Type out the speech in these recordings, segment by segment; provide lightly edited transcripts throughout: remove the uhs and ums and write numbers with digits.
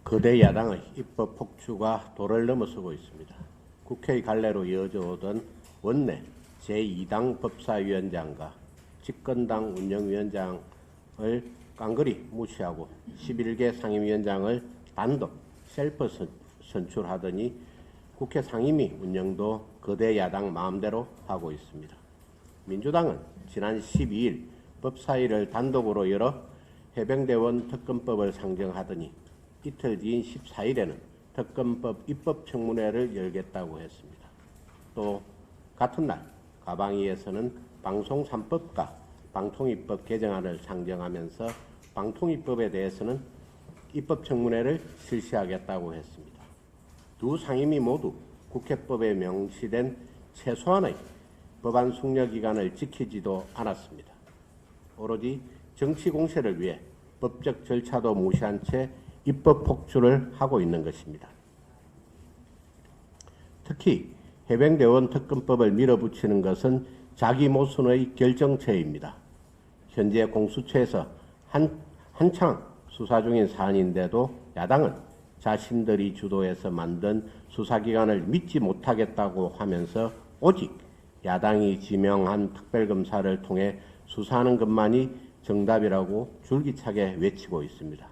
거대 야당의 입법 폭주가 도를 넘어서고 있습니다. 국회의 갈래로 이어져 오던 원내 제2당 법사위원장과 집권당 운영위원장을 깡그리 무시하고 11개 상임위원장을 단독 셀프 선출하더니 국회 상임위 운영도 거대 야당 마음대로 하고 있습니다. 민주당은 지난 12일 법사위를 단독으로 열어 해병대원 특검법을 상정하더니 이틀 뒤인 14일에는 특검법 입법청문회를 열겠다고 했습니다. 또 같은 날 가방위에서는 방송 3법과 방통위법 개정안을 상정하면서 방통위법에 대해서는 입법청문회를 실시하겠다고 했습니다. 두 상임위 모두 국회법에 명시된 최소한의 법안 숙려 기간을 지키지도 않았습니다. 오로지 정치 공세를 위해 법적 절차도 무시한 채 입법 폭주를 하고 있는 것입니다. 특히 해병대원 특검법을 밀어붙이는 것은 자기 모순의 결정체입니다. 현재 공수처에서 한창 수사 중인 사안인데도 야당은 자신들이 주도해서 만든 수사기관을 믿지 못하겠다고 하면서 오직 야당이 지명한 특별검사를 통해 수사하는 것만이 정답이라고 줄기차게 외치고 있습니다.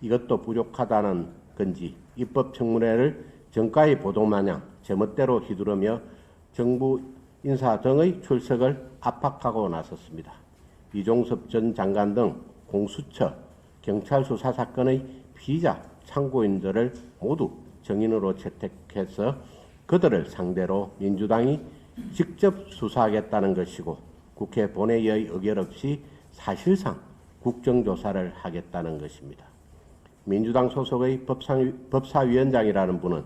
이것도 부족하다는 건지 입법청문회를 정가의 보도마냥 제멋대로 휘두르며 정부 인사 등의 출석을 압박하고 나섰습니다. 이종섭 전 장관 등 공수처, 경찰 수사 사건의 피의자 참고인들을 모두 정인으로 채택해서 그들을 상대로 민주당이 직접 수사하겠다는 것이고 국회 본회의의 의결 없이 사실상 국정조사를 하겠다는 것입니다. 민주당 소속의 법사위원장이라는 분은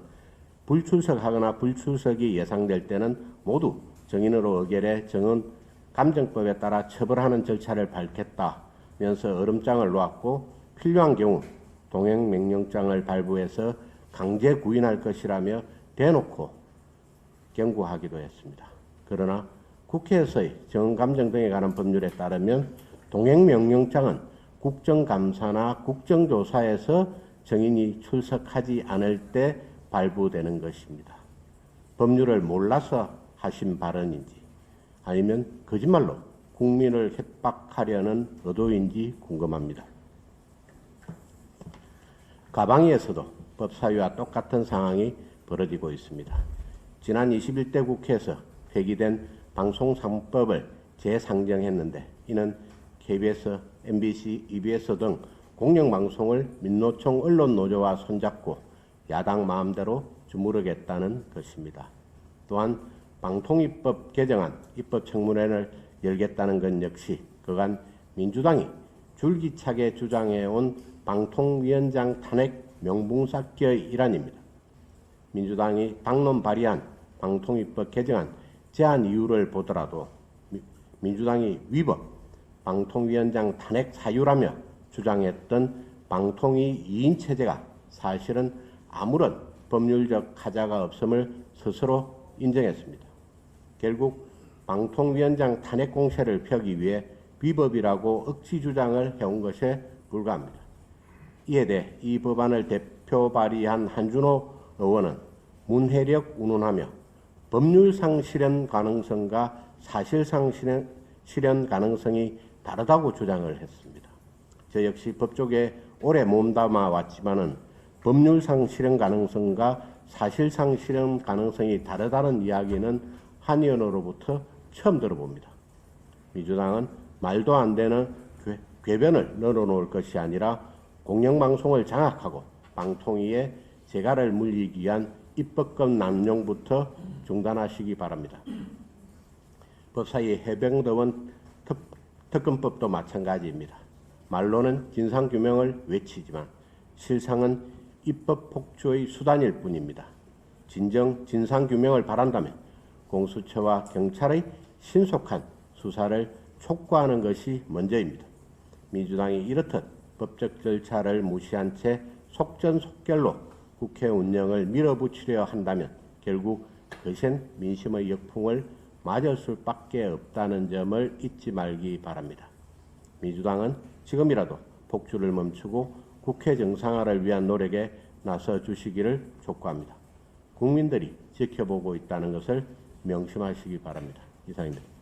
불출석하거나 불출석이 예상될 때는 모두 정인으로 의결해 정은 감정법에 따라 처벌하는 절차를 밟겠다면서 얼음장을 놓았고 필요한 경우 동행명령장을 발부해서 강제 구인할 것이라며 대놓고 경고하기도 했습니다. 그러나 국회에서의 정언감정 등에 관한 법률에 따르면 동행명령장은 국정감사나 국정조사에서 정인이 출석하지 않을 때 발부되는 것입니다. 법률을 몰라서 하신 발언인지 아니면 거짓말로 국민을 협박하려는 의도인지 궁금합니다. 가방위에서도 법사위와 똑같은 상황이 벌어지고 있습니다. 지난 21대 국회에서 폐기된 방송 3법을 재상정했는데 이는 KBS, MBC, EBS 등 공영방송을 민노총 언론노조와 손잡고 야당 마음대로 주무르겠다는 것입니다. 또한 방통위법 개정안 입법청문회를 열겠다는 것 역시 그간 민주당이 줄기차게 주장해온 방통위원장 탄핵 명분쌓기의 일환입니다. 민주당이 당론 발의한 방통위법 개정안 제안 이유를 보더라도 민주당이 위법, 방통위원장 탄핵 사유라며 주장했던 방통위 2인 체제가 사실은 아무런 법률적 하자가 없음을 스스로 인정했습니다. 결국 방통위원장 탄핵 공세를 펴기 위해 위법이라고 억지 주장을 해온 것에 불과합니다. 이에 대해 이 법안을 대표 발의한 한준호 의원은 문해력 운운하며 법률상 실현 가능성과 사실상 실현 가능성이 다르다고 주장을 했습니다. 저 역시 법조계에 오래 몸담아 왔지만은 법률상 실현 가능성과 사실상 실현 가능성이 다르다는 이야기는 한 의원으로부터 처음 들어봅니다. 민주당은 말도 안 되는 궤변을 늘어놓을 것이 아니라 공영방송을 장악하고 방통위에 재갈을 물리기 위한 입법권 남용부터 중단하시기 바랍니다. 법사위 해병대원 특검법도 마찬가지입니다. 말로는 진상규명을 외치지만 실상은 입법 폭주의 수단일 뿐입니다. 진정 진상규명을 바란다면 공수처와 경찰의 신속한 수사를 촉구하는 것이 먼저입니다. 민주당이 이렇듯 법적 절차를 무시한 채 속전속결로 국회 운영을 밀어붙이려 한다면 결국 거센 민심의 역풍을 맞을 수밖에 없다는 점을 잊지 말기 바랍니다. 민주당은 지금이라도 폭주를 멈추고 국회 정상화를 위한 노력에 나서 주시기를 촉구합니다. 국민들이 지켜보고 있다는 것을 명심하시기 바랍니다. 이상입니다.